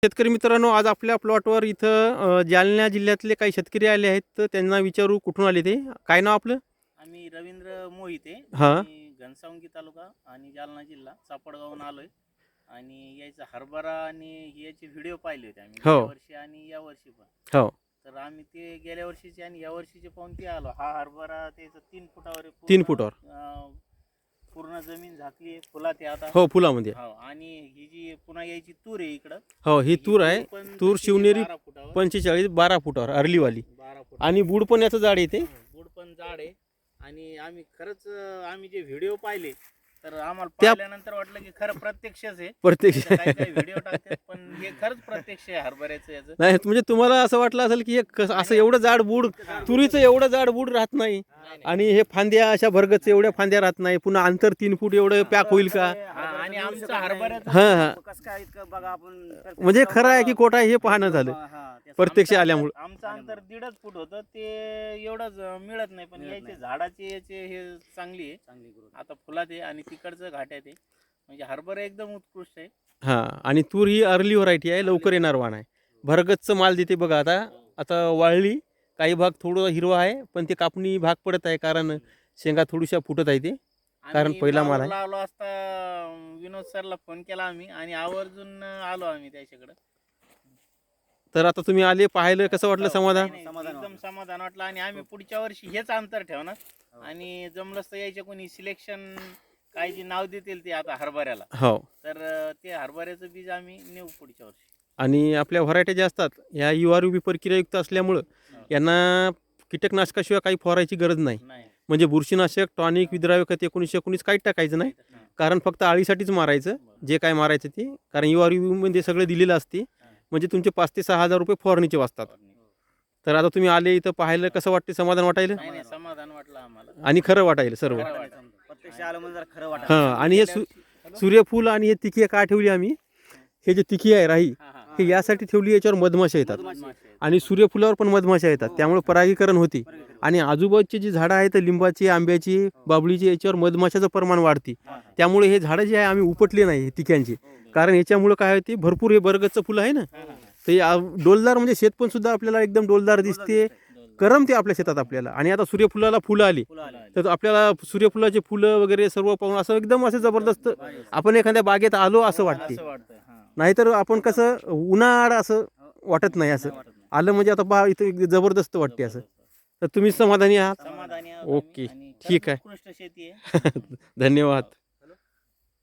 शेतकरी मित्रांनो, आज आपल्या प्लॉटवर इथं जालना जिल्ह्यातले काही शेतकरी आले आहेत. तर त्यांना विचारू कुठून आले ते. काय नाव आपलं? आम्ही रवींद्र मोहिते. हां. मी घनसावंगी तालुका आणि जालना जिल्हा सापडगावहून आलोय. आणि याचा हरभरा आणि याचे व्हिडिओ पाहिले होते आम्ही हो. गेल्या वर्षी आणि या वर्षी पण. हो. तर आम्ही ते गेल्या वर्षीचे आणि या वर्षीचे पाहून ते आलो. हा हरभरा त्याचा 3 फुटावर आहे. 3 फुटावर. पूर्ण जमीन झाकली आहे फुलात आहे आता. हो, फुलामध्ये. हो. आणि ही जी पुन्हा यायची तूर आहे इकडं. हो, ही तूर आहे. पण तूर तशी शिवनेरी 12 फुटावर. 45-12 फुटावर अर्लीवाली. 12 फुट आणि बूड पण याचं जाड येते. बूड पण जाड आहे. आणि आम्ही खरंच आम्ही जे व्हिडिओ पाहिले तर आम्हाला त्या- पाहिल्यानंतर वाटलं की खरं प्रत्यक्षच आहे. प्रत्यक्ष काही काही व्हिडिओ टाकतात पण हे खरंच प्रत्यक्ष आहे हरभऱ्याचं याचं. नाही, म्हणजे तुम्हाला असं वाटलं असेल की असं एवढं जाड बूड, तुरीचं एवढं जाड बूड राहत नाही. आणि हे फांद्या अशा भरगच एवढ्या फांद्या राहत नाही. पुन्हा अंतर 3 फूट एवढं पॅक होईल का? हा, आणि आमचं हरभऱ्याचं हां हां. कसं काय इतकं बघा आपण म्हणजे खरं आहे की खोटं आहे हे पाहणं झालं प्रत्यक्ष आल्यामुळं. आमचं अंतर 1.5 फूट होतं ते एवढंच मिळत नाही. पण याचे झाडाचे याचे हे चांगली आहे. चांगली ग्रोथ. आता फुलात आहे आणि तिकडचं घाट्यात आहे. म्हणजे हरभरा एकदम उत्कृष्ट आहे. हां. आणि तूर ही अर्ली व्हरायटी आहे, लवकर येणार वाण आहे. भरगतचं माल देते बघा. आता आता वाळली, काही भाग थोडं हिरवा आहे पण ते कापणी भाग पडत आहे, कारण शेंगा थोड्याशा फुटत आहे ते. कारण आम्ही पहिला माल आहे. ब्लॉगरला आलो असता विनोद सरला फोन केला आम्ही आणि आवर्जून आलो आम्ही त्याच्याकडे. तर आता तुम्ही आले, पाहिलं, कसं वाटलं? समाधान? नाही, एकदम समाधान वाटलं. आणि आम्ही पुढच्या वर्षी हेच अंतर ठेवणार. आणि जमलंच तर यायचे कोणी सिलेक्शन काय जे नाव देतील ते आता हरभऱ्याला, हो. तर ते हरभऱ्याचं बीज आम्ही नेऊ पुढच्या वर्षी. आणि आपल्या व्हरायटी ज्या असतात ह्या URUB प्रक्रियायुक्त असल्यामुळं यांना कीटकनाशकाशिवाय काही फवारायची गरज नाही. नाही. म्हणजे बुरशीनाशक, टॉनिक, विद्राव्य खत 19-19 काहीच टाकायचं नाही. कारण फक्त अळीसाठीच मारायचं जे काय मारायचं ते. कारण URUB मध्ये सगळं दिलेलं असते. म्हणजे तुमचे 5,000 ते 6,000 रुपये फवारणीचे वाचतात. तर आता तुम्ही आले इथं, पाहिलं, कसं वाटते? समाधान वाटायला? नाही नाही, समाधान वाटलं आम्हाला. आणि खरं वाटायला सर्व. खरं वाटलं. प्रत्यक्ष आलं म्हणजे जरा खरं वाटत. हां. आणि हे सूर्यफूल आणि हे तिखी का ठेवली आम्ही? हे जे तिखी आहे राही, हा, हा. हे यासाठी ठेवली, याच्यावर मधमाशा येतात. मधमाशी आहेत. आणि सूर्यफुलावर पण मधमाशा येतात, त्यामुळे परागीकरण होते. आणि आजूबाजूची जी झाडं आहेत, लिंबाची, आंब्याची, बाबळीची, याच्यावर मधमाशाचं प्रमाण वाढते. त्यामुळे हे झाडं जे आहे आम्ही उपटले नाही हे तिक्यांची. कारण याच्यामुळे काय होते, भरपूर हे बरगतचं फुलं आहे ना, ते डोलदार, म्हणजे शेत पण सुद्धा आपल्याला एकदम डोलदार दिसते, करमते आपल्या शेतात आपल्याला. आणि आता सूर्यफुलाला फुलं आली तर आपल्याला सूर्यफुलाचे फुलं वगैरे सर्व पाहून असं एकदम असं जबरदस्त आपण एखाद्या बागेत आलो असं वाटते. असं वाटतंय. हा. नाहीतर आपण कसं उन्हाळा असं वाटत नाही. असं आलं म्हणजे आता पहा इथं जबरदस्त वाटते असं. तर तुम्ही समाधानी आहात? समाधानी आहोत ओके, आम्ही. आणि ठीक खरंच आहे. उत्कृष्ट शेती आहे. धन्यवाद.